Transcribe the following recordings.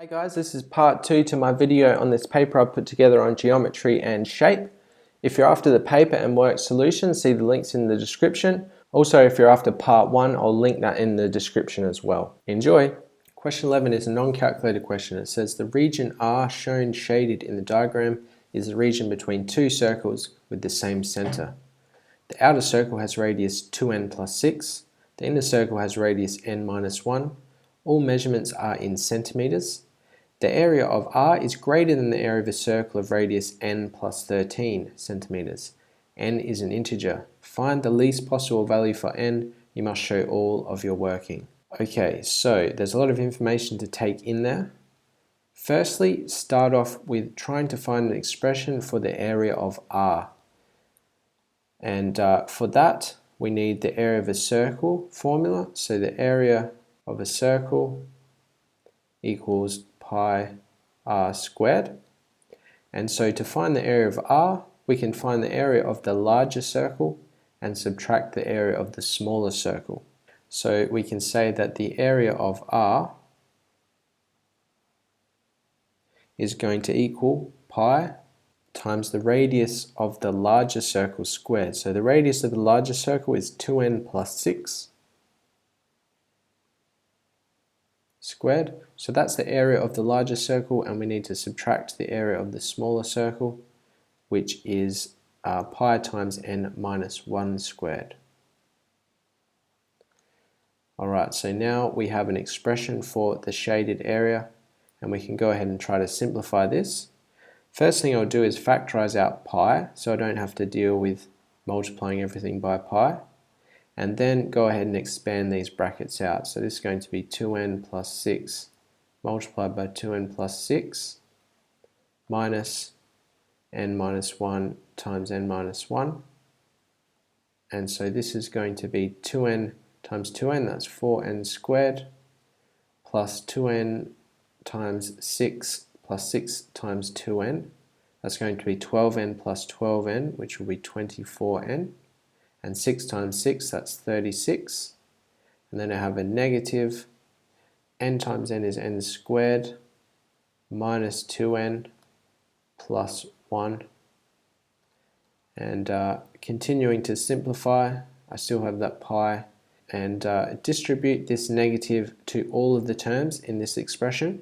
Hey guys, this is part 2 to my video on this paper I put together on geometry and shape. If you're after the paper and work solution, see the links in the description. Also, if you're after part 1, I'll link that in the description as well. Enjoy! Question 11 is a non-calculated question. It says the region R shown shaded in the diagram is the region between two circles with the same center. The outer circle has radius 2n plus 6. The inner circle has radius n minus 1. All measurements are in centimeters. The area of R is greater than the area of a circle of radius n plus 13 centimeters. N is an integer. Find the least possible value for n. You must show all of your working. Okay, so there's a lot of information to take in there. Firstly, start off with trying to find an expression for the area of R. And for that, we need the area of a circle formula. So the area of a circle equals pi r squared. And so to find the area of R, we can find the area of the larger circle and subtract the area of the smaller circle. So we can say that the area of R is going to equal pi times the radius of the larger circle squared. So the radius of the larger circle is 2n plus 6 squared. So that's the area of the larger circle, and we need to subtract the area of the smaller circle, which is pi times n minus 1 squared. Alright, so now we have an expression for the shaded area, and we can go ahead and try to simplify this. First thing I'll do is factorize out pi, so I don't have to deal with multiplying everything by pi. And then go ahead and expand these brackets out. So this is going to be 2n plus 6 multiplied by 2n plus 6 minus n minus 1 times n minus 1. And so this is going to be 2n times 2n, that's 4n squared, plus 2n times 6 plus 6 times 2n. That's going to be 12n plus 12n, which will be 24n. And 6 times 6, that's 36. And then I have a negative n times n is n squared minus 2n plus 1. And continuing to simplify, I still have that pi. And distribute this negative to all of the terms in this expression.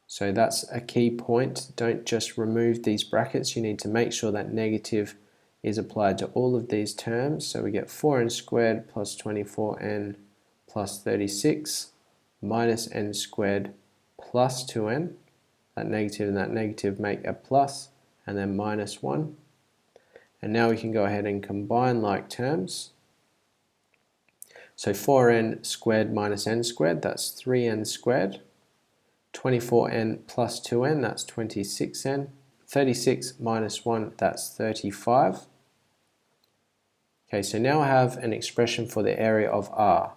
So that's a key point. Don't just remove these brackets. You need to make sure that negative is applied to all of these terms. So we get 4n squared plus 24n plus 36 minus n squared plus 2n. That negative and that negative make a plus, and then minus 1. And now we can go ahead and combine like terms. So 4n squared minus n squared, that's 3n squared. 24n plus 2n, that's 26n. 36 minus 1, that's 35. Okay, so now I have an expression for the area of R.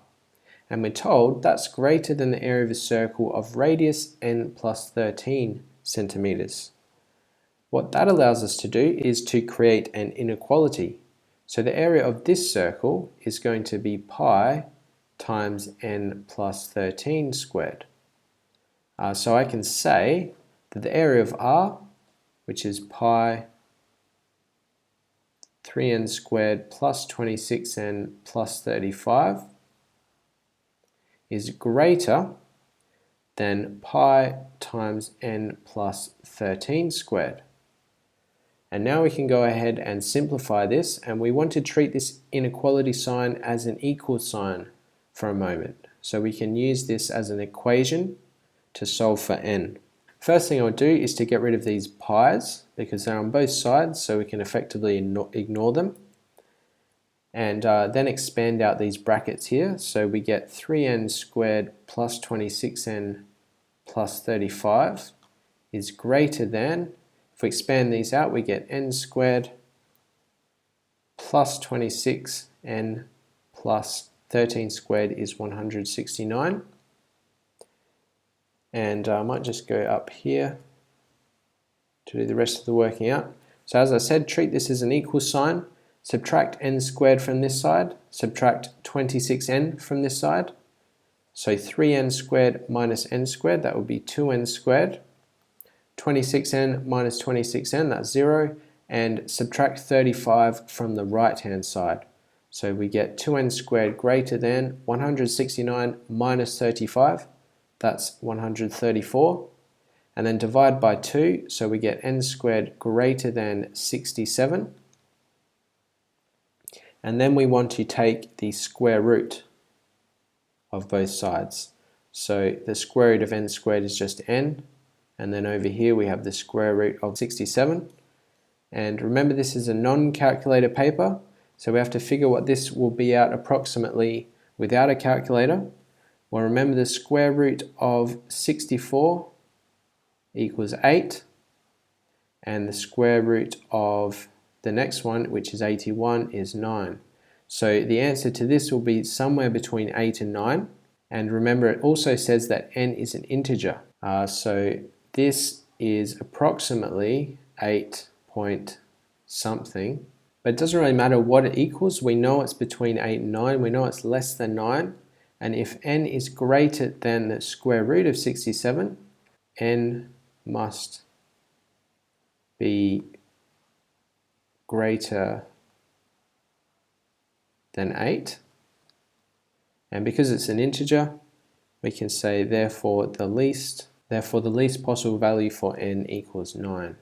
And we're told that's greater than the area of a circle of radius n plus 13 centimeters. What that allows us to do is to create an inequality. So the area of this circle is going to be pi times n plus 13 squared. So I can say that the area of R, which is pi 3n squared plus 26n plus 35, is greater than pi times n plus 13 squared. And now we can go ahead and simplify this, and we want to treat this inequality sign as an equal sign for a moment. So we can use this as an equation to solve for n. First thing I'll do is to get rid of these pi's because they're on both sides, so we can effectively ignore them. And then expand out these brackets here. So we get 3n squared plus 26n plus 35 is greater than, if we expand these out, we get n squared plus 26n plus 13 squared is 169. And I might just go up here to do the rest of the working out. So as I said, treat this as an equal sign. Subtract n squared from this side. Subtract 26n from this side. So 3n squared minus n squared, that would be 2n squared. 26n minus 26n, that's 0. And subtract 35 from the right-hand side. So we get 2n squared greater than 169 minus 35, that's 134. And then divide by 2, so we get n squared greater than 67. And then we want to take the square root of both sides. So the square root of n squared is just n, and then over here we have the square root of 67. And remember, this is a non-calculator paper, so we have to figure what this will be out approximately without a calculator. Well, remember the square root of 64 equals 8, and the square root of the next one, which is 81, is 9. So the answer to this will be somewhere between 8 and 9. And remember, it also says that n is an integer. So this is approximately 8 point something. But it doesn't really matter what it equals. We know it's between 8 and 9. We know it's less than 9. And if n is greater than the square root of 67, n must be greater than 8. And because it's an integer, we can say therefore the least possible value for n equals 9.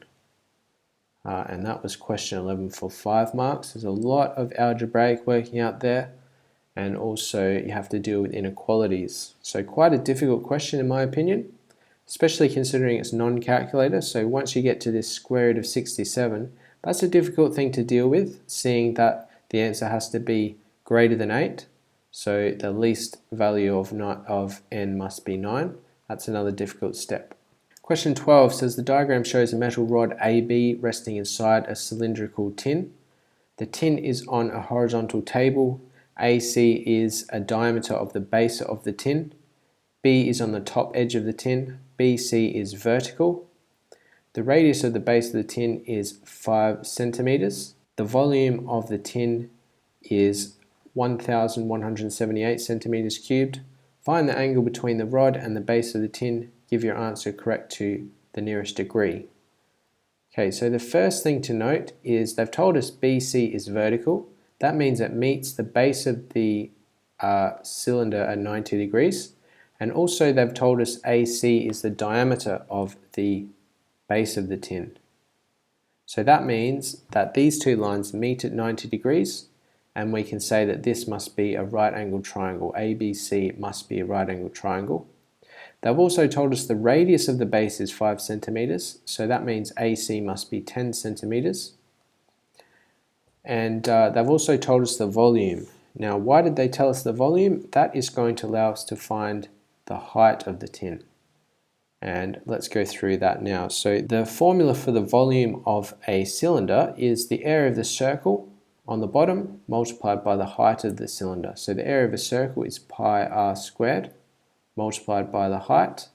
And that was question 11 for 5 marks. There's a lot of algebraic working out there, and also you have to deal with inequalities. So quite a difficult question in my opinion, especially considering it's non-calculator. So once you get to this square root of 67, that's a difficult thing to deal with, seeing that the answer has to be greater than 8. So the least value of n must be 9. That's another difficult step. Question 12 says the diagram shows a metal rod AB resting inside a cylindrical tin. The tin is on a horizontal table. AC is a diameter of the base of the tin. B is on the top edge of the tin. BC is vertical. The radius of the base of the tin is 5 centimeters. The volume of the tin is 1,178 centimeters cubed. Find the angle between the rod and the base of the tin. Give your answer correct to the nearest degree. Okay, so the first thing to note is they've told us BC is vertical. That means it meets the base of the cylinder at 90 degrees. And also they've told us AC is the diameter of the base of the tin. So that means that these two lines meet at 90 degrees, and we can say that this must be a right angled triangle. ABC must be a right angled triangle. They've also told us the radius of the base is 5 centimeters, so that means AC must be 10 centimeters. And they've also told us the volume. Now, why did they tell us the volume? That is going to allow us to find the height of the tin. And let's go through that now. So the formula for the volume of a cylinder is the area of the circle on the bottom multiplied by the height of the cylinder. So the area of a circle is pi r squared multiplied by the height.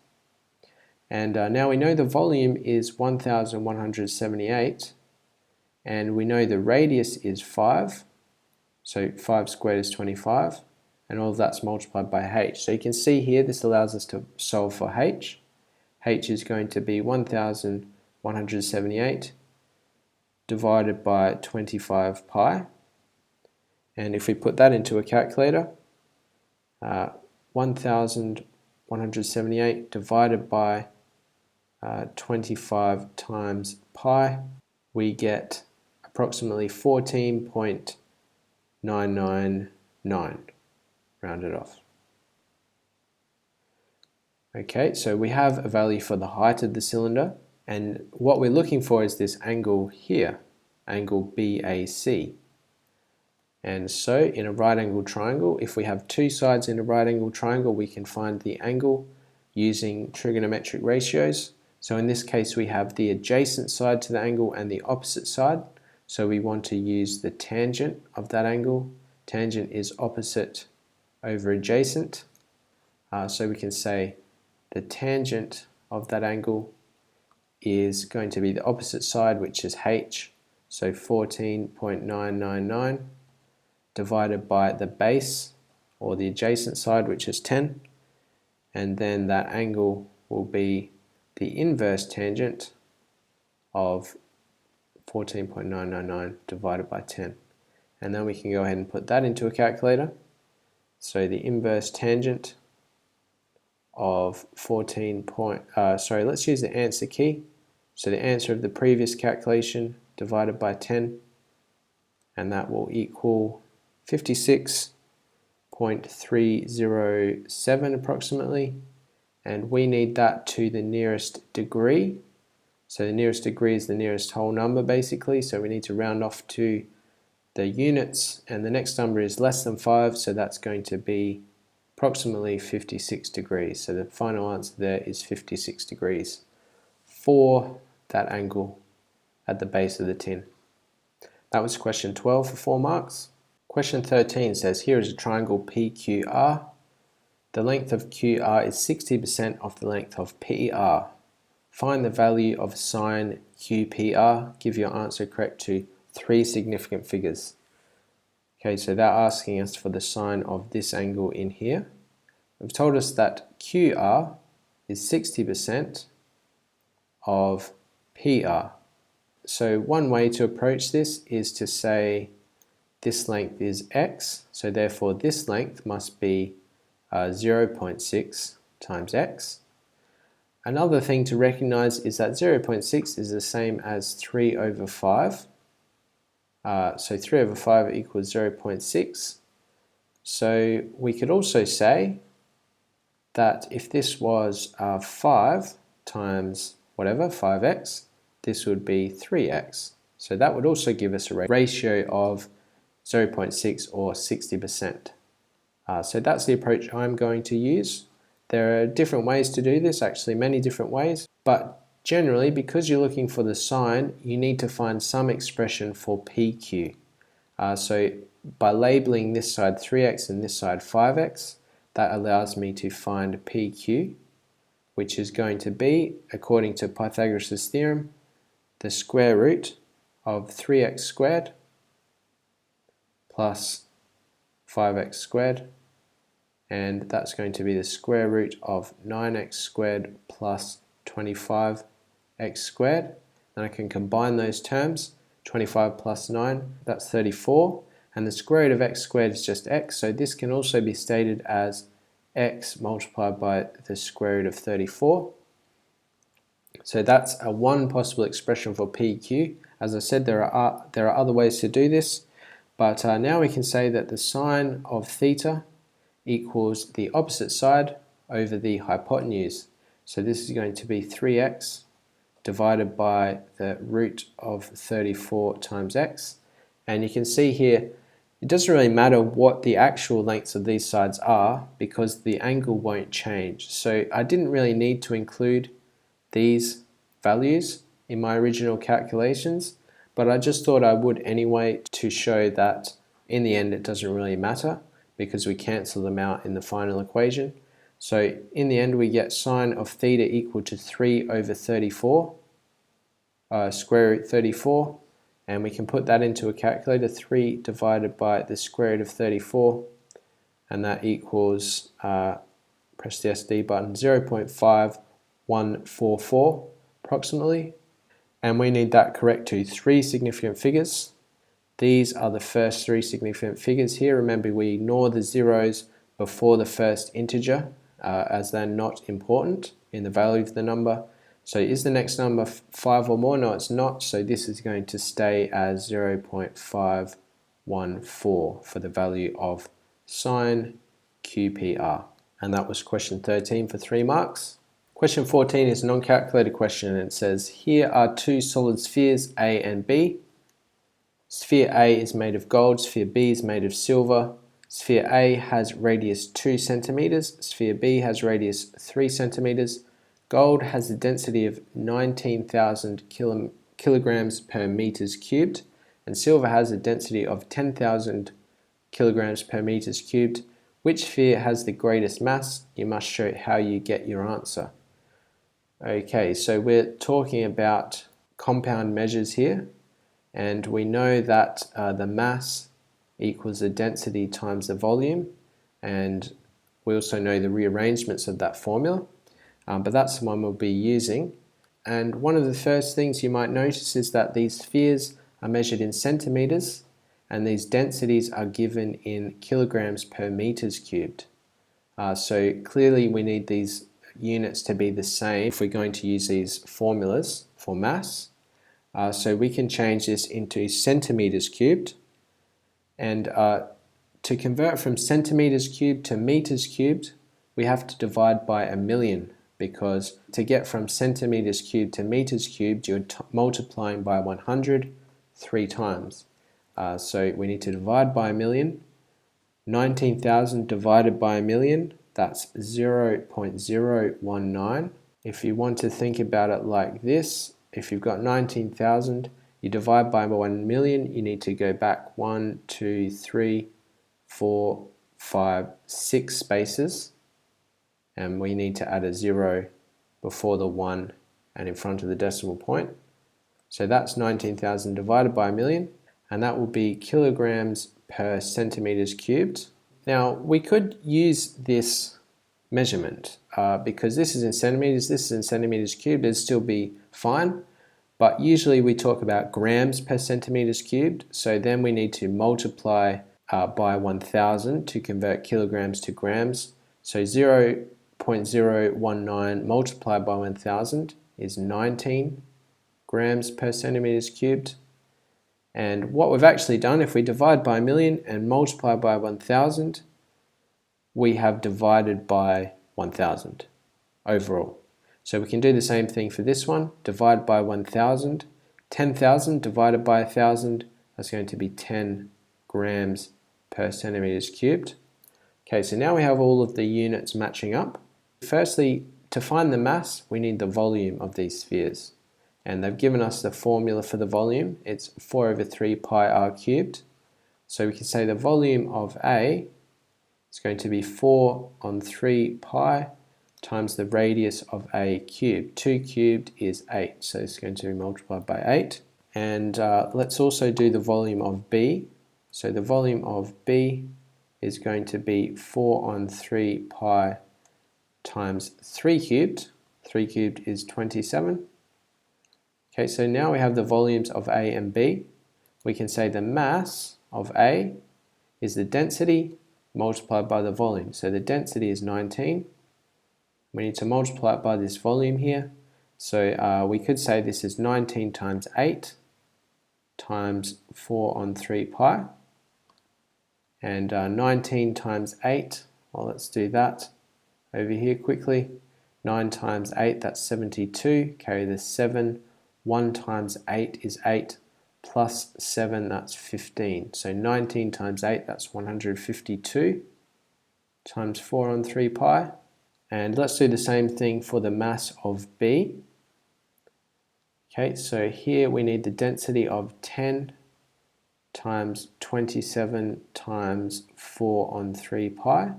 And now we know the volume is 1,178, and we know the radius is 5. So 5 squared is 25, and all of that's multiplied by h. So you can see here this allows us to solve for h. H is going to be 1,178 divided by 25 pi. And if we put that into a calculator, 1,178 divided by 25 times pi, we get approximately 14.999, rounded off. Okay, so we have a value for the height of the cylinder, and what we're looking for is this angle here, angle BAC. And so in a right angled triangle, if we have two sides in a right angled triangle, we can find the angle using trigonometric ratios. So in this case, we have the adjacent side to the angle and the opposite side. So we want to use the tangent of that angle. Tangent is opposite over adjacent. So we can say the tangent of that angle is going to be the opposite side, which is h. So 14.999 divided by the base, or the adjacent side, which is 10. and then that angle will be the inverse tangent of 14.999 divided by 10. And then we can go ahead and put that into a calculator. So the inverse tangent of let's use the answer key. So the answer of the previous calculation divided by 10, and that will equal 56.307 approximately. And we need that to the nearest degree. So the nearest degree is the nearest whole number basically, so we need to round off to the units, and the next number is less than 5, so that's going to be approximately 56 degrees. So the final answer there is 56 degrees for that angle at the base of the tin. That was question 12 for 4 marks. Question 13 says, here is a triangle PQR. The length of QR is 60% of the length of PER. Find the value of sine QPR. Give your answer correct to 3 significant figures. Okay, so they're asking us for the sine of this angle in here. They've told us that QR is 60% of PR. So one way to approach this is to say this length is x, so therefore this length must be 0.6 times x. Another thing to recognize is that 0.6 is the same as 3 over 5. So 3 over 5 equals 0.6. So we could also say that if this was 5 times whatever, 5x, this would be 3x. So that would also give us a ratio of 0.6 or 60%. So that's the approach I'm going to use. There are different ways to do this, actually many different ways, but generally because you're looking for the sine, you need to find some expression for PQ. So by labeling this side 3x and this side 5x, that allows me to find PQ, which is going to be, according to Pythagoras Theorem, the square root of 3x squared plus 5x squared, and that's going to be the square root of 9x squared plus 25x squared. And I can combine those terms, 25 plus 9, that's 34, and the square root of x squared is just x, so this can also be stated as x multiplied by the square root of 34. So that's one possible expression for PQ. As I said, there are other ways to do this, but now we can say that the sine of theta equals the opposite side over the hypotenuse. So this is going to be 3x divided by the root of 34 times x. And you can see here, it doesn't really matter what the actual lengths of these sides are because the angle won't change. So I didn't really need to include these values in my original calculations, but I just thought I would anyway to show that in the end it doesn't really matter because we cancel them out in the final equation. So in the end we get sine of theta equal to 3 over 34, square root 34, and we can put that into a calculator, 3 divided by the square root of 34, and that equals, press the SD button, 0.5144 approximately, and we need that correct to 3 significant figures. These are the first 3 significant figures here. Remember, we ignore the zeros before the first integer as they're not important in the value of the number. So is the next number 5 or more? No, it's not. So this is going to stay as 0.514 for the value of sine QPR. And that was question 13 for 3 marks. Question 14 is a non-calculated question, and it says, here are 2 solid spheres, A and B. Sphere A is made of gold, sphere B is made of silver. Sphere A has radius 2 centimeters, sphere B has radius 3 centimeters. Gold has a density of 19,000 kilograms per meters cubed, and silver has a density of 10,000 kilograms per meters cubed. Which sphere has the greatest mass? You must show how you get your answer. Okay, so we're talking about compound measures here, and we know that the mass equals the density times the volume, and We also know the rearrangements of that formula, but that's the one we'll be using. And one of the first things you might notice is that these spheres are measured in centimeters, and these densities are given in kilograms per meters cubed. So clearly we need these units to be the same if we're going to use these formulas for mass. So we can change this into centimeters cubed, and to convert from centimeters cubed to meters cubed, we have to divide by 1,000,000, because to get from centimeters cubed to meters cubed, you're multiplying by 100 3 times. So we need to divide by 1,000,000. 19,000 divided by 1,000,000, that's 0.019. If you want to think about it like this, if you've got 19,000, you divide by 1,000,000, you need to go back 1, 2, 3, 4, 5, 6 spaces, and we need to add a 0 before the 1 and in front of the decimal point. So that's 19,000 divided by 1,000,000, and that will be kilograms per centimeters cubed. Now we could use this measurement because this is in centimeters, this is in centimeters cubed, it'd still be fine. But usually we talk about grams per centimeters cubed, so then we need to multiply by 1,000 to convert kilograms to grams. So 0.019 multiplied by 1,000 is 19 grams per centimeters cubed. And what we've actually done, if we divide by 1,000,000 and multiply by 1,000, we have divided by 1,000 overall. So we can do the same thing for this one, divide by 1,000. 10,000 divided by 1,000, that's going to be 10 grams per centimeters cubed. Okay, so now we have all of the units matching up. Firstly, to find the mass, we need the volume of these spheres. And they've given us the formula for the volume. It's 4/3 pi r cubed. So we can say the volume of A is going to be 4/3 pi times the radius of A cubed. 2 cubed is 8, so it's going to be multiplied by 8. And let's also do the volume of B. So the volume of B is going to be 4/3 pi times 3 cubed. 3 cubed is 27. Okay, so now we have the volumes of A and B. We can say the mass of A is the density multiplied by the volume. So the density is 19. We need to multiply it by this volume here. So we could say this is 19 times 8 times 4/3 pi. And 19 times 8, well, let's do that over here quickly. 9 times 8, that's 72. Carry the 7. 1 times 8 is 8, plus 7, that's 15. So 19 times 8, that's 152 times 4/3 pi. And let's do the same thing for the mass of B. Okay, so here we need the density of 10 times 27 times 4/3 pi.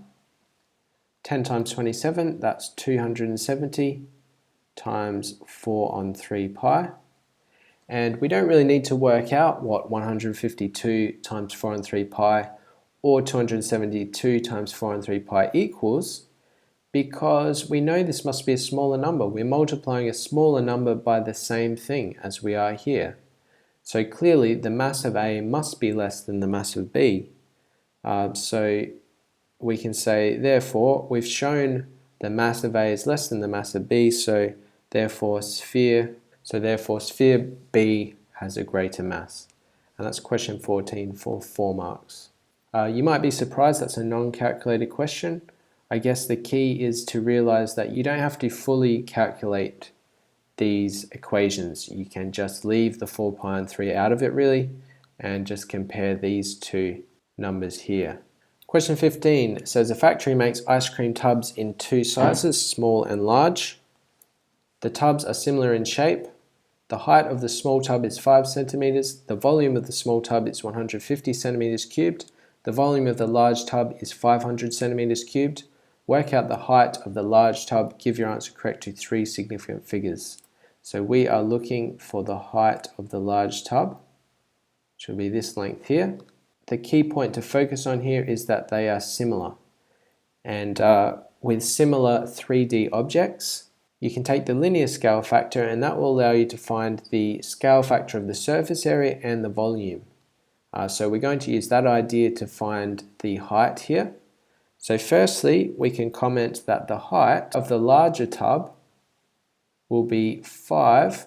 10 times 27, that's 270 times 4/3 pi. And we don't really need to work out what 152 times 4/3 pi or 272 times 4/3 pi equals, because we know this must be a smaller number. We're multiplying a smaller number by the same thing as we are here. So clearly the mass of A must be less than the mass of B. So we can say, therefore, we've shown the mass of A is less than the mass of B, so therefore sphere B has a greater mass. And that's question 14 for 4 marks. You might be surprised that's a non-calculated question. I guess the key is to realize that you don't have to fully calculate these equations. You can just leave the 4 pi and 3 out of it really, and just compare these two numbers here. Question 15 says a factory makes ice cream tubs in 2 sizes, small and large. The tubs are similar in shape. The height of the small tub is 5 centimeters. The volume of the small tub is 150 centimeters cubed. The volume of the large tub is 500 centimeters cubed. Work out the height of the large tub. Give your answer correct to 3 significant figures. So we are looking for the height of the large tub, which will be this length here. The key point to focus on here is that they are similar. And with similar 3D objects, you can take the linear scale factor, and that will allow you to find the scale factor of the surface area and the volume. So we're going to use that idea to find the height here. So firstly, we can comment that the height of the larger tub will be 5,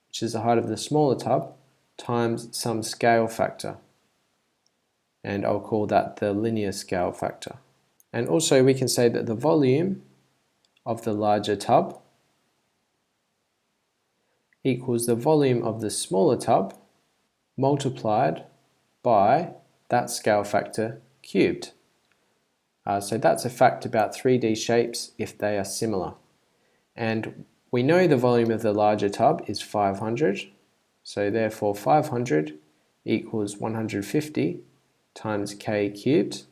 which is the height of the smaller tub, times some scale factor. And I'll call that the linear scale factor. And also we can say that the volume of the larger tub equals the volume of the smaller tub multiplied by that scale factor cubed. So that's a fact about 3D shapes if they are similar. And we know the volume of the larger tub is 500, so therefore 500 equals 150 times k cubed.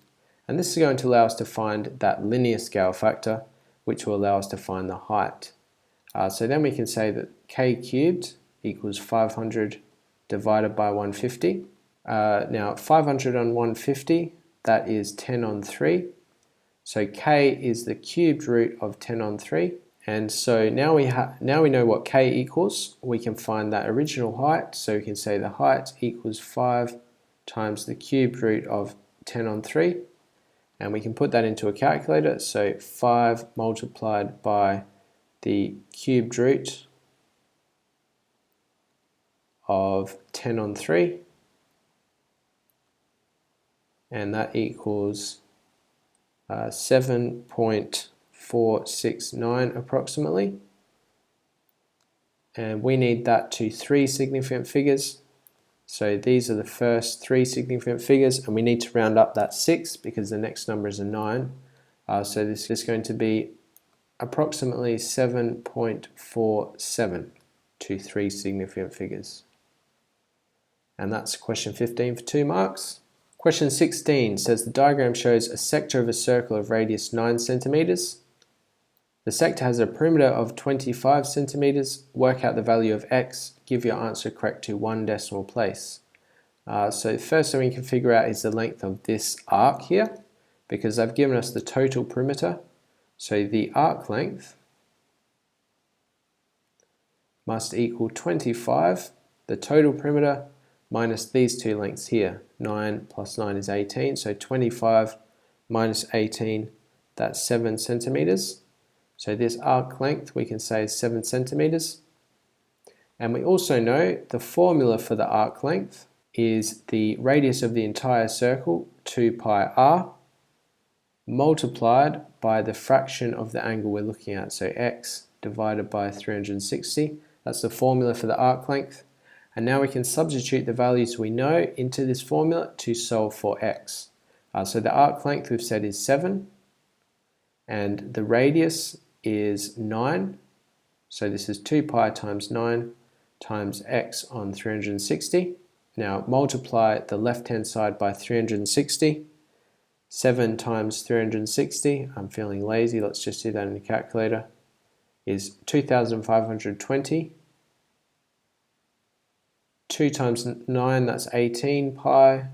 And this is going to allow us to find that linear scale factor, which will allow us to find the height. So then we can say that k cubed equals 500 divided by 150. Now 500 on 150, that is 10 on 3. So k is the cubed root of 10 on 3. And so now we know what k equals. We can find that original height. So we can say the height equals 5 times the cubed root of 10 on 3. And we can put that into a calculator. So 5 multiplied by the cubed root of 10 on 3. And that equals 7.469 approximately. And we need that to 3 significant figures. So these are the first 3 significant figures, and we need to round up that 6 because the next number is a 9. So this is going to be approximately 7.47 to 3 significant figures. And that's question 15 for 2 marks. Question 16 says the diagram shows a sector of a circle of radius 9 centimeters. The sector has a perimeter of 25 centimeters. Work out the value of x. Give your answer correct to 1 decimal place. So the first thing we can figure out is the length of this arc here, because they've given us the total perimeter. So the arc length must equal 25, the total perimeter, minus these two lengths here. 9 plus 9 is 18, so 25 minus 18, that's 7 centimeters. So this arc length we can say is 7 centimeters. And we also know the formula for the arc length is the radius of the entire circle, 2 pi r, multiplied by the fraction of the angle we're looking at, so x divided by 360. That's the formula for the arc length. And now we can substitute the values we know into this formula to solve for x. So the arc length we've said is 7, and the radius is 9. So this is 2 pi times 9 times x on 360. Now multiply the left-hand side by 360. 7 times 360, I'm feeling lazy, let's just do that in the calculator, is 2,520. 2 times 9, that's 18 pi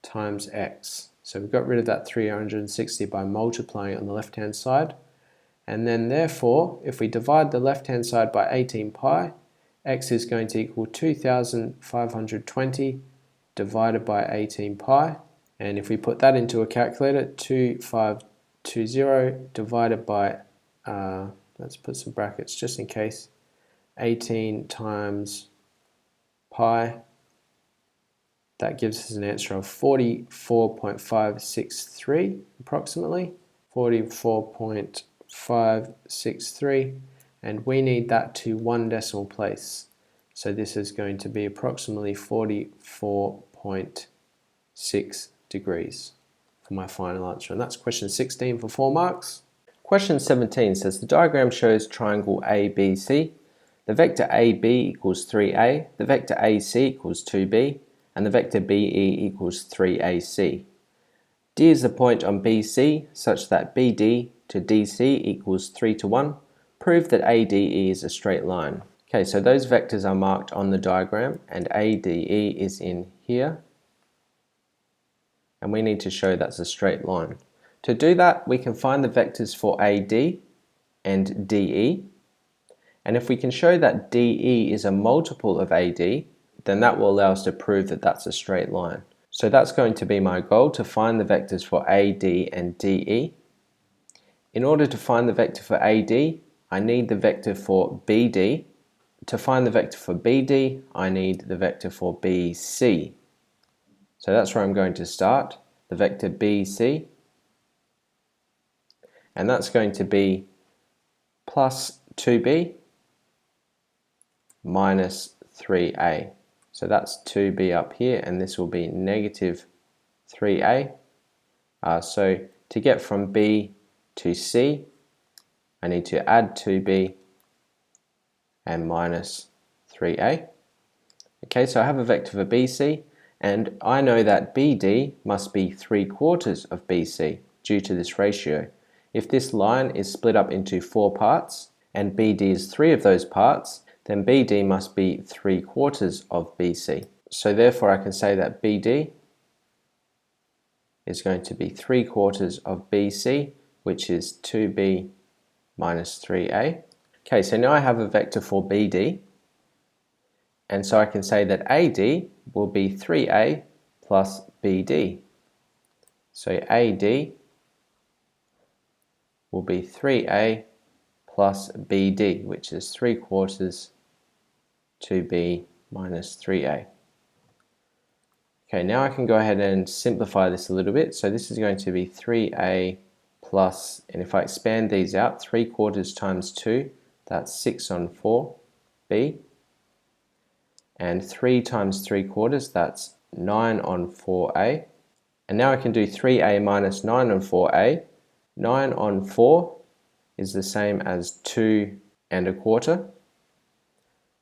times x. So we've got rid of that 360 by multiplying it on the left-hand side. And then therefore, if we divide the left-hand side by 18 pi, x is going to equal 2,520 divided by 18 pi. And if we put that into a calculator, 2520 divided by, let's put some brackets just in case, 18 times pi, that gives us an answer of 44.563 approximately, 44.563, and we need that to 1 decimal place. So this is going to be approximately 44.6 degrees for my final answer, and that's question 16 for 4 marks. Question 17 says the diagram shows triangle ABC. The vector AB equals 3A, the vector AC equals 2B, and the vector BE equals 3AC. D is the point on BC such that BD to DC equals 3 to 1. Prove that ADE is a straight line. Okay, so those vectors are marked on the diagram, and ADE is in here. And we need to show that's a straight line. To do that, we can find the vectors for AD and DE. And if we can show that DE is a multiple of AD, then that will allow us to prove that that's a straight line. So that's going to be my goal, to find the vectors for AD and DE. In order to find the vector for AD, I need the vector for BD. To find the vector for BD, I need the vector for BC. So that's where I'm going to start, the vector BC. And that's going to be plus 2b minus 3a. So that's 2b up here, and this will be negative 3a. So to get from B to C, I need to add 2b and minus 3a. Okay, so I have a vector for BC, and I know that BD must be 3/4 of BC due to this ratio. If this line is split up into 4 parts, and BD is 3 of those parts, then BD must be 3/4 of BC. So therefore I can say that BD is going to be 3/4 of BC, which is 2b minus 3a. Okay, so now I have a vector for BD, and so I can say that AD will be 3a plus BD. So AD will be 3a plus BD, which is 3/4 2b minus 3a. Okay, now I can go ahead and simplify this a little bit. So this is going to be 3a plus, and if I expand these out, 3/4 times 2, that's 6 on 4b. And 3 times 3/4, that's 9 on 4a. And now I can do 3a minus 9 on 4a. 9 on 4 is the same as 2 1/4.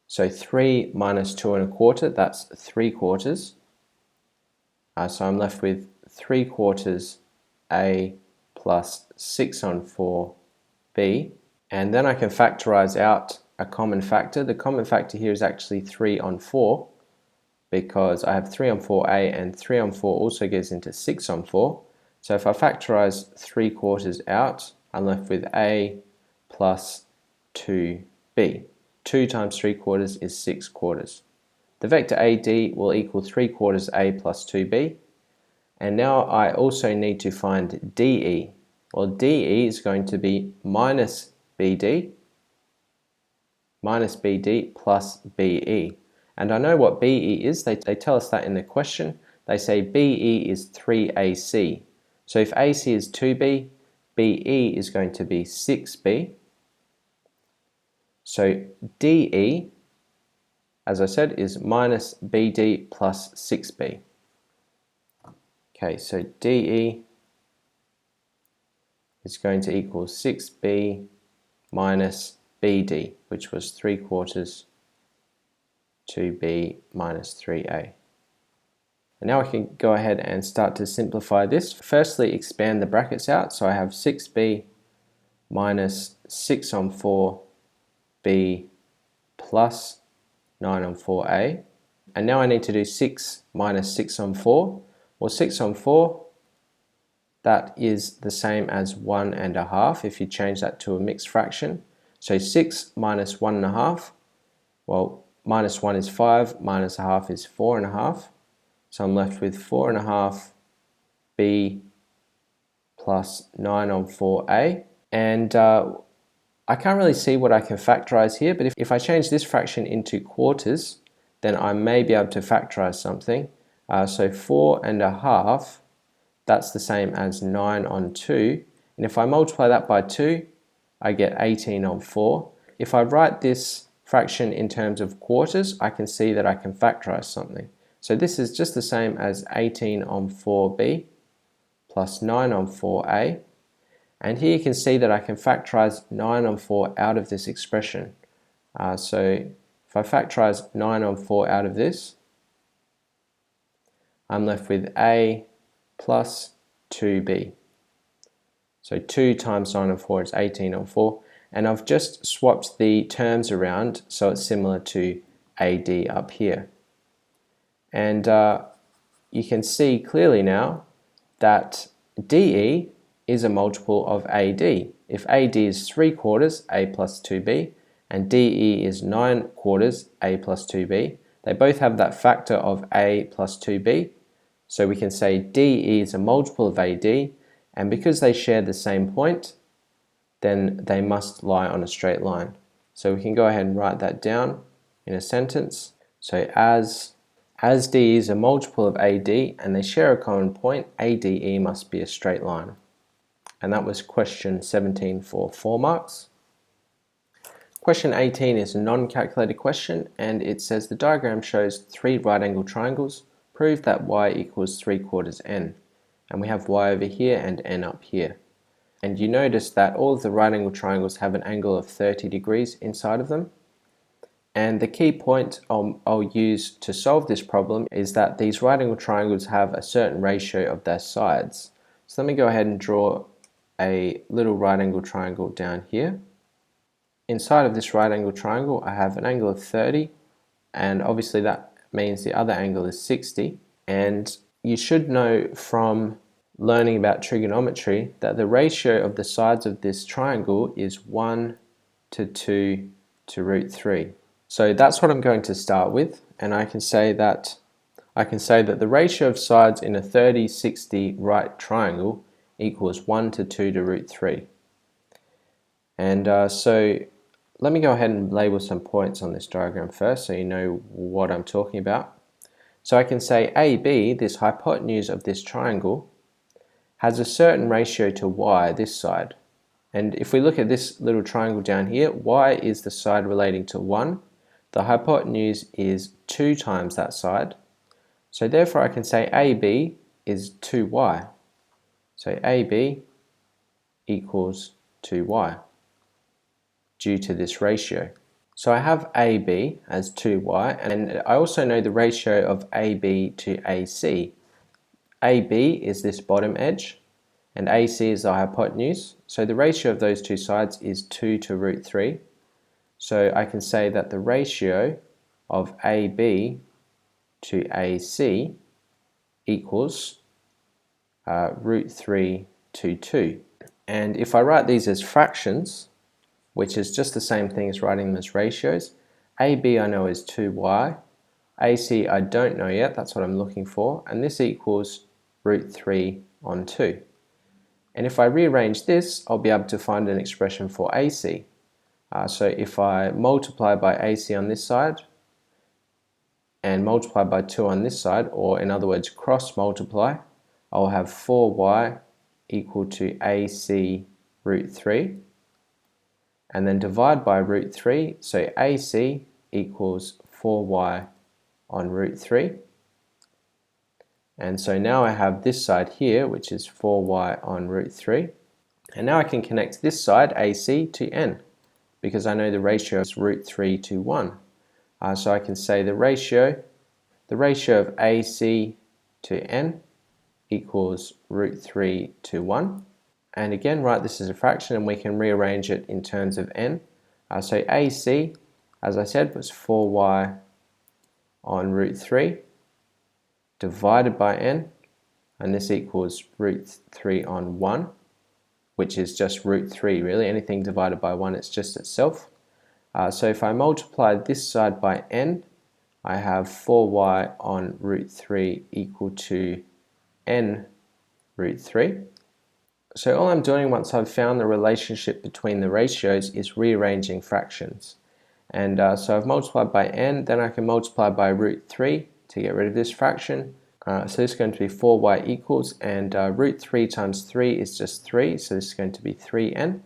So 3 minus 2 1/4, that's 3/4. So I'm left with 3/4 a plus 6 on 4b. And then I can factorize out a common factor. The common factor here is actually 3 on 4, because I have 3 on 4a, and 3 on 4 also goes into 6 on 4. So if I factorize 3/4 out, I'm left with a plus 2b. 2 times 3/4 is 6/4. The vector AD will equal 3/4 a plus 2b. And now I also need to find DE. Well, DE is going to be minus BD plus BE. And I know what BE is. They tell us that in the question. They say BE is 3AC. So if AC is 2b, BE is going to be 6b. So DE, as I said, is minus BD plus 6b. Okay, so DE is going to equal 6b minus BD, which was 3/4 2b minus 3a. And now I can go ahead and start to simplify this. Firstly, expand the brackets out. So I have 6b minus 6 on 4b plus 9 on 4a. And now I need to do 6 minus 6 on 4. Well, 6 on 4, that is the same as 1 1/2 if you change that to a mixed fraction. So 6 minus 1 1/2, well, minus 1 is 5, minus 1/2 is 4 1/2. So I'm left with 4 1/2 b plus 9 on 4a. And I can't really see what I can factorize here, but if I change this fraction into quarters, then I may be able to factorize something. So 4 1/2, that's the same as 9 on 2. And if I multiply that by 2, I get 18 on 4. If I write this fraction in terms of quarters, I can see that I can factorize something. So this is just the same as 18 on 4b plus 9 on 4a. And here you can see that I can factorize 9 on 4 out of this expression. So if I factorize 9 on 4 out of this, I'm left with a plus 2b. So 2 times 9 on 4 is 18 on 4. And I've just swapped the terms around so it's similar to AD up here. And you can see clearly now that DE is a multiple of AD. If AD is 3/4, A plus 2B, and DE is 9/4, A plus 2B, they both have that factor of A plus 2B, so we can say DE is a multiple of AD, and because they share the same point, then they must lie on a straight line. So we can go ahead and write that down in a sentence. So as DE is a multiple of AD and they share a common point, ADE must be a straight line. And that was question 17 for 4 marks. Question 18 is a non-calculated question, and it says the diagram shows 3 right-angled triangles. Prove that y equals 3/4 n. And we have y over here and n up here. And you notice that all of the right-angled triangles have an angle of 30 degrees inside of them. And the key point I'll use to solve this problem is that these right-angled triangles have a certain ratio of their sides. So let me go ahead and draw a little right-angled triangle down here. Inside of this right-angled triangle I have an angle of 30, and obviously that means the other angle is 60. And you should know from learning about trigonometry that the ratio of the sides of this triangle is 1 to 2 to root 3. So that's what I'm going to start with, and I can say that the ratio of sides in a 30-60 right triangle equals 1 to 2 to root 3. And so let me go ahead and label some points on this diagram first so you know what I'm talking about. So I can say AB, this hypotenuse of this triangle, has a certain ratio to y, this side. And if we look at this little triangle down here, y is the side relating to 1. The hypotenuse is 2 times that side. So therefore I can say AB is 2y. So AB equals 2y due to this ratio. So I have AB as 2y, and I also know the ratio of AB to AC. AB is this bottom edge, and AC is the hypotenuse. So the ratio of those two sides is 2 to root 3. So I can say that the ratio of AB to AC equals root 3 to 2. And if I write these as fractions, which is just the same thing as writing them as ratios, AB I know is 2y, AC I don't know yet, that's what I'm looking for, and this equals root 3 on 2. And if I rearrange this, I'll be able to find an expression for AC. So if I multiply by AC on this side and multiply by 2 on this side, or in other words cross multiply, I'll have 4y equal to AC root 3, and then divide by root 3, so AC equals 4y on root 3. And so now I have this side here, which is 4y on root 3. And now I can connect this side, AC, to n, because I know the ratio is root 3 to 1. So I can say the ratio of AC to n equals root 3 to 1. And again, write this as a fraction, and we can rearrange it in terms of n. So AC, as I said, was 4y on root 3 divided by n, and this equals root 3 on 1, which is just root 3 really. Anything divided by 1, it's just itself. So if I multiply this side by n, I have 4y on root 3 equal to n root 3. So all I'm doing once I've found the relationship between the ratios is rearranging fractions. And so I've multiplied by n, then I can multiply by root 3 to get rid of this fraction. So this is going to be 4y equals, and root 3 times 3 is just 3, so this is going to be 3n.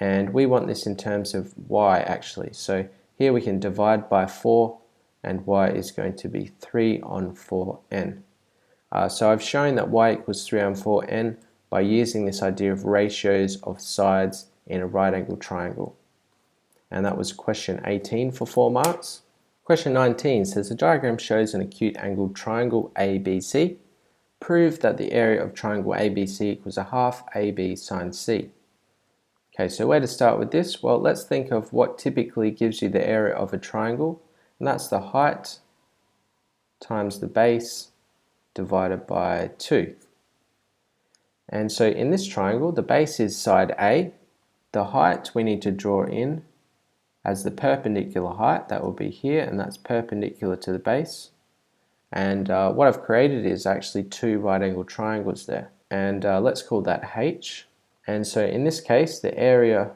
And we want this in terms of y actually. So here we can divide by 4, and y is going to be 3 on 4n. So I've shown that y equals 3 on 4n by using this idea of ratios of sides in a right-angled triangle. And that was question 18 for 4 marks. Question 19 says the diagram shows an acute angled triangle ABC. Prove that the area of triangle ABC equals a half AB sine C. Okay, so where to start with this? Well, let's think of what typically gives you the area of a triangle, and that's the height times the base divided by 2. And so in this triangle, the base is side A. The height we need to draw in as the perpendicular height. That will be here, and that's perpendicular to the base. And what I've created is actually two right angle triangles there. And let's call that H. And so in this case, the area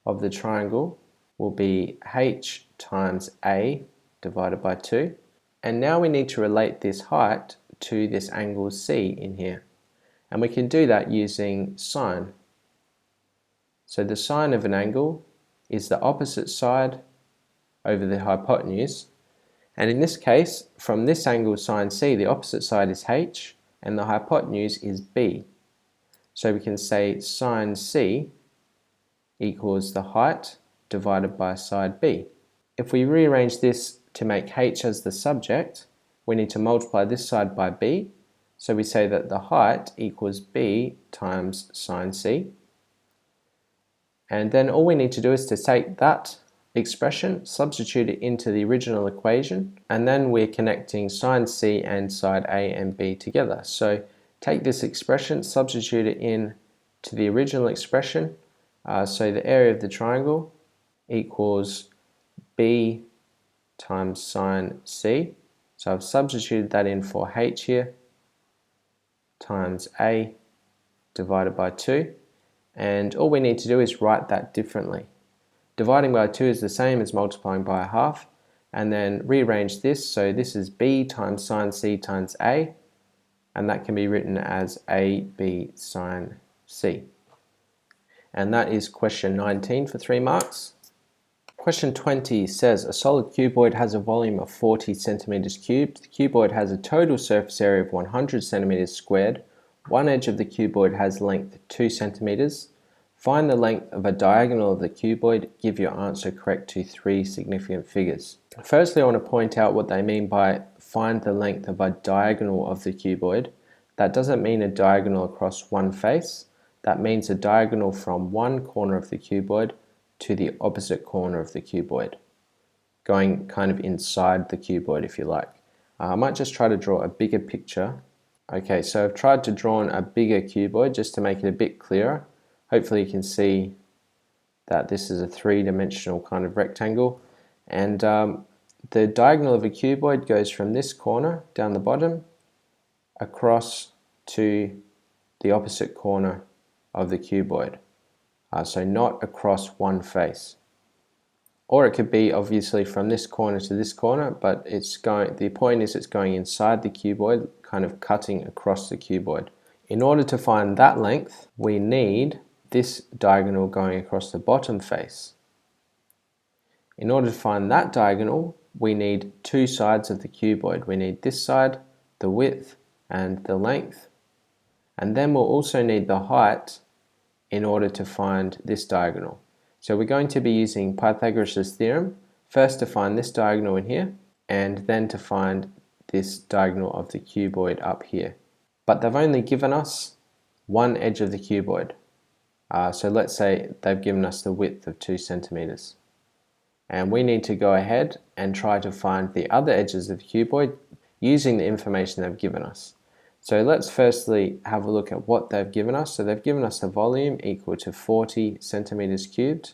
of the triangle will be H times A divided by 2. And now we need to relate this height to this angle C in here. And we can do that using sine. So the sine of an angle is the opposite side over the hypotenuse. And in this case, from this angle sine C, the opposite side is H and the hypotenuse is B. So we can say sine C equals the height divided by side B. If we rearrange this to make H as the subject, we need to multiply this side by B. So we say that the height equals B times sine C. And then all we need to do is to take that expression, substitute it into the original equation, and then we're connecting sine C and side A and B together. So take this expression, substitute it in to the original expression. So the area of the triangle equals B times sine C. So I've substituted that in for H here, times A divided by 2. And all we need to do is write that differently. Dividing by 2 is the same as multiplying by a half, and then rearrange this. So this is B times sine C times A, and that can be written as AB sine C. And that is question 19 for 3 marks. Question 20 says a solid cuboid has a volume of 40 centimeters cubed. The cuboid has a total surface area of 100 centimeters squared. One edge of the cuboid has length 2 centimeters. Find the length of a diagonal of the cuboid. Give your answer correct to 3 significant figures. Firstly, I want to point out what they mean by find the length of a diagonal of the cuboid. That doesn't mean a diagonal across one face. That means a diagonal from one corner of the cuboid to the opposite corner of the cuboid, going kind of inside the cuboid if you like. I might just try to draw a bigger picture. Okay, so I've tried to draw a bigger cuboid just to make it a bit clearer. Hopefully you can see that this is a 3-dimensional kind of rectangle, and the diagonal of a cuboid goes from this corner down the bottom across to the opposite corner of the cuboid. So not across one face. Or it could be obviously from this corner to this corner, but the point is it's going inside the cuboid, kind of cutting across the cuboid. In order to find that length, we need this diagonal going across the bottom face. In order to find that diagonal, we need 2 sides of the cuboid. We need this side, the width, and the length. And then we'll also need the height in order to find this diagonal. So we're going to be using Pythagoras Theorem, first to find this diagonal in here, and then to find this diagonal of the cuboid up here. But they've only given us one edge of the cuboid. So let's say they've given us the width of 2 centimeters. And we need to go ahead and try to find the other edges of the cuboid using the information they've given us. So let's firstly have a look at what they've given us. So they've given us a volume equal to 40 centimeters cubed,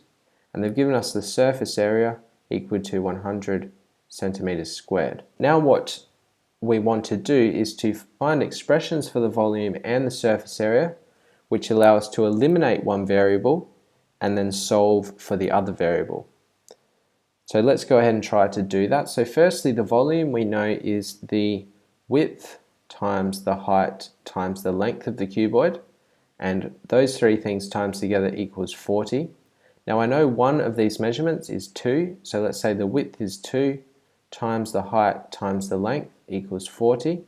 and they've given us the surface area equal to 100 centimeters squared. Now what we want to do is to find expressions for the volume and the surface area, which allow us to eliminate one variable and then solve for the other variable. So let's go ahead and try to do that. So firstly, the volume we know is the width times the height times the length of the cuboid, and those 3 things times together equals 40. Now I know one of these measurements is 2, so let's say the width is 2 times the height times the length equals 40,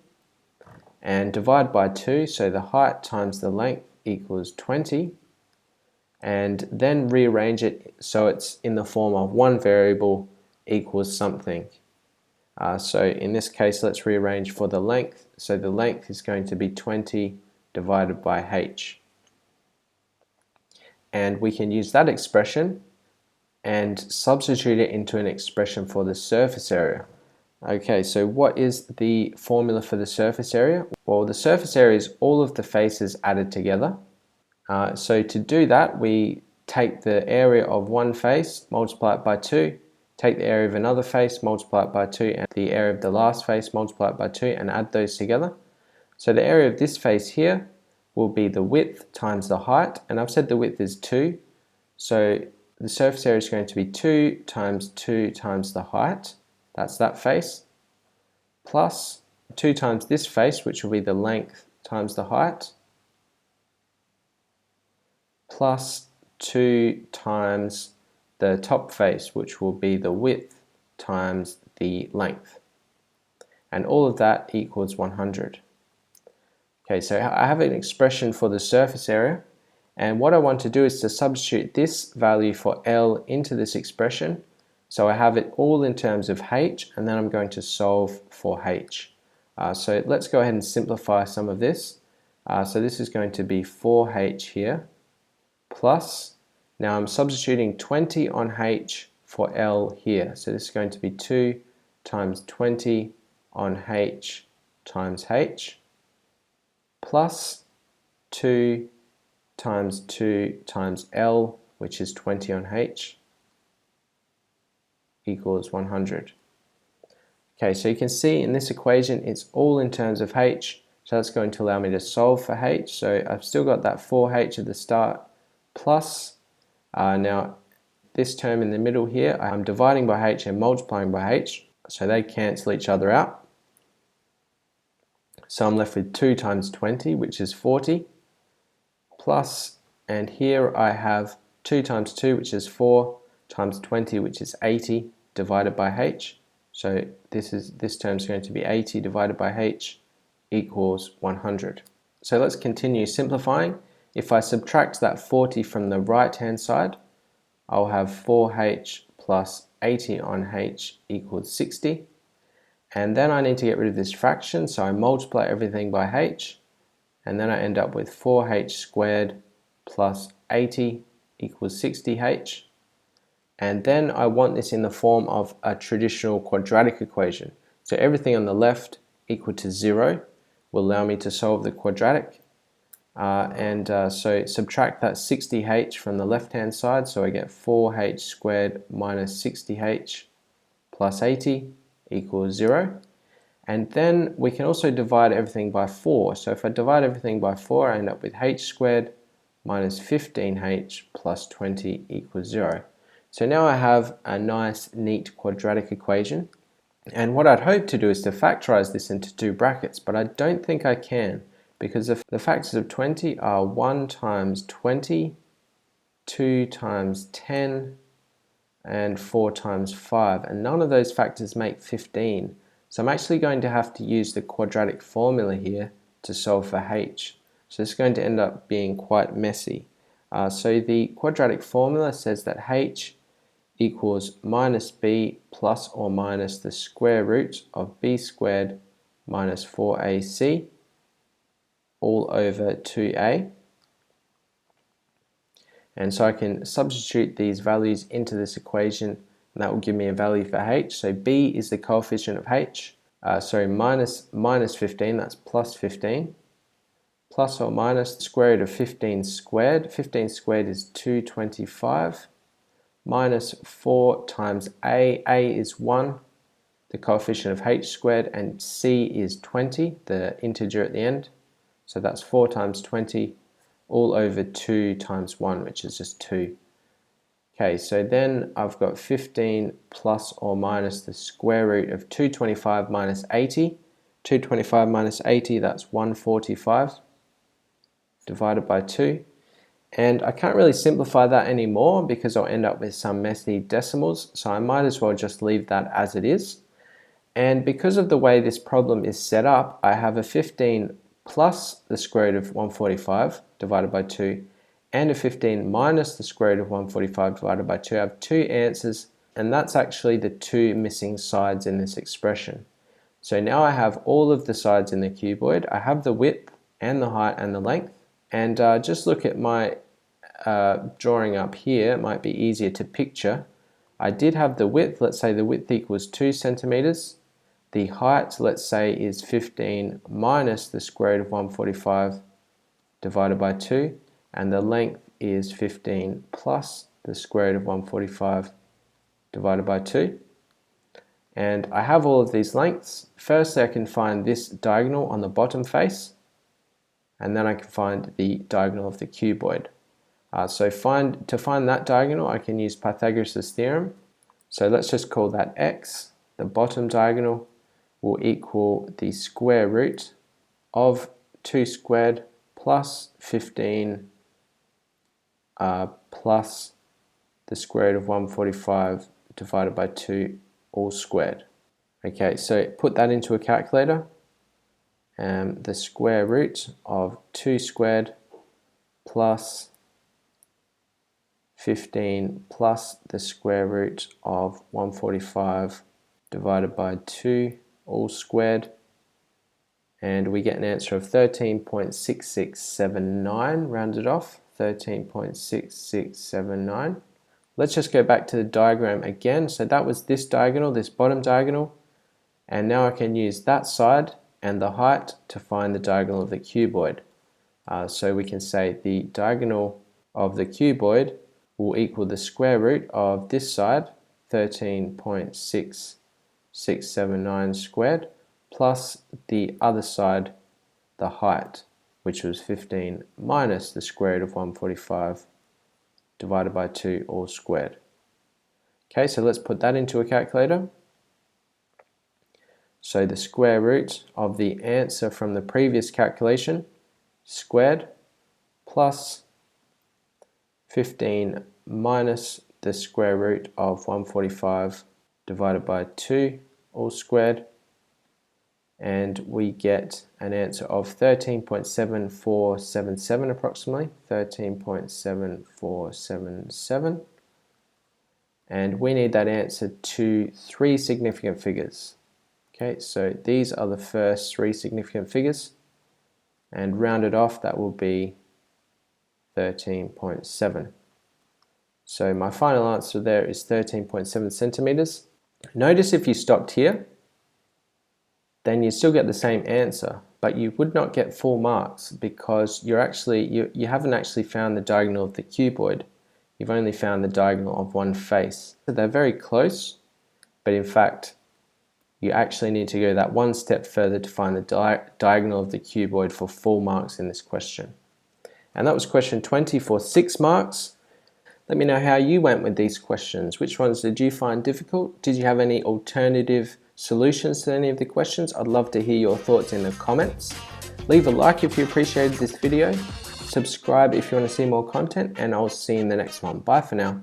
and divide by 2, so the height times the length equals 20, and then rearrange it so it's in the form of one variable equals something. So in this case, let's rearrange for the length. So the length is going to be 20 divided by h. And we can use that expression and substitute it into an expression for the surface area. Okay, so what is the formula for the surface area? Well, the surface area is all of the faces added together. So to do that, we take the area of one face, multiply it by 2, take the area of another face, multiply it by 2, and the area of the last face, multiply it by 2, and add those together. So the area of this face here will be the width times the height, and I've said the width is 2, so the surface area is going to be 2 times the height, that's that face, plus 2 times this face, which will be the length times the height, plus 2 times the top face, which will be the width times the length. And all of that equals 100. Okay, so I have an expression for the surface area, and what I want to do is to substitute this value for L into this expression. So I have it all in terms of H, and then I'm going to solve for H. So let's go ahead and simplify some of this. So this is going to be 4H here, plus, now I'm substituting 20 on H for L here. So this is going to be 2 times 20 on H times H, plus 2 times L, which is 20 on H, equals 100. Okay, so you can see in this equation it's all in terms of H, so that's going to allow me to solve for H. So I've still got that 4H at the start, plus, now this term in the middle here, I'm dividing by H and multiplying by H, so they cancel each other out. So I'm left with 2 times 20, which is 40, plus, and here I have 2 times 2, which is 4, times 20, which is 80, divided by H. So this term is going to be 80 divided by H equals 100. So let's continue simplifying. If I subtract that 40 from the right-hand side, I'll have 4H plus 80 on H equals 60. And then I need to get rid of this fraction, so I multiply everything by H, and then I end up with 4H squared plus 80 equals 60H. And then I want this in the form of a traditional quadratic equation. So everything on the left equal to 0 will allow me to solve the quadratic. So subtract that 60H from the left-hand side, so I get 4H squared minus 60H plus 80 equals 0. And then we can also divide everything by 4. So if I divide everything by 4, I end up with H squared minus 15H plus 20 equals 0. So now I have a nice, neat quadratic equation. And what I'd hope to do is to factorize this into 2 brackets, but I don't think I can, because the factors of 20 are 1 times 20, 2 times 10, and 4 times 5, and none of those factors make 15. So I'm actually going to have to use the quadratic formula here to solve for H. So this is going to end up being quite messy. So the quadratic formula says that H equals minus b plus or minus the square root of b squared minus 4ac all over 2a. And so I can substitute these values into this equation, and that will give me a value for H. So b is the coefficient of H. Minus 15, that's plus 15. Plus or minus the square root of 15 squared. 15 squared is 225. Minus 4 times a is 1, the coefficient of H squared, and c is 20, the integer at the end. So that's 4 times 20 all over 2 times 1, which is just 2. Okay, so then I've got 15 plus or minus the square root of 225 minus 80. 225 minus 80, that's 145 divided by 2. And I can't really simplify that anymore because I'll end up with some messy decimals, so I might as well just leave that as it is. And because of the way this problem is set up, I have a 15 plus the square root of 145 divided by 2, and a 15 minus the square root of 145 divided by 2. I have 2 answers, and that's actually the 2 missing sides in this expression. So now I have all of the sides in the cuboid. I have the width and the height and the length. And just look at my drawing up here. It might be easier to picture. I did have the width. Let's say the width equals 2 centimeters. the height, let's say, is 15 minus the square root of 145 divided by 2, and the length is 15 plus the square root of 145 divided by 2. And I have all of these lengths. Firstly, I can find this diagonal on the bottom face, and then I can find the diagonal of the cuboid. To find that diagonal, I can use Pythagoras Theorem. So let's just call that x. The bottom diagonal will equal the square root of 2 squared plus 15 plus the square root of 145 divided by 2 all squared. Okay, so put that into a calculator. The square root of 2 squared plus 15 plus the square root of 145 divided by 2 all squared, and we get an answer of 13.6679 rounded off, 13.6679. Let's just go back to the diagram again. So that was this diagonal, this bottom diagonal, and now I can use that side and the height to find the diagonal of the cuboid. So we can say the diagonal of the cuboid will equal the square root of this side, 13.6679 squared, plus the other side, the height, which was 15 minus the square root of 145 divided by 2 all squared. Okay, so let's put that into a calculator. So the square root of the answer from the previous calculation squared plus 15 minus the square root of 145 divided by 2 all squared, and we get an answer of 13.7477 approximately, 13.7477, and we need that answer to 3 significant figures. Okay, so these are the first 3 significant figures, and rounded off that will be 13.7. So my final answer there is 13.7 centimeters. Notice if you stopped here, then you still get the same answer, but you would not get full marks because you haven't actually found the diagonal of the cuboid. You've only found the diagonal of one face. So they're very close, but in fact, you actually need to go that one step further to find the diagonal of the cuboid for full marks in this question. And that was question 20 for 6 marks. Let me know how you went with these questions. Which ones did you find difficult? Did you have any alternative solutions to any of the questions? I'd love to hear your thoughts in the comments. Leave a like if you appreciated this video. Subscribe if you want to see more content, and I'll see you in the next one. Bye for now.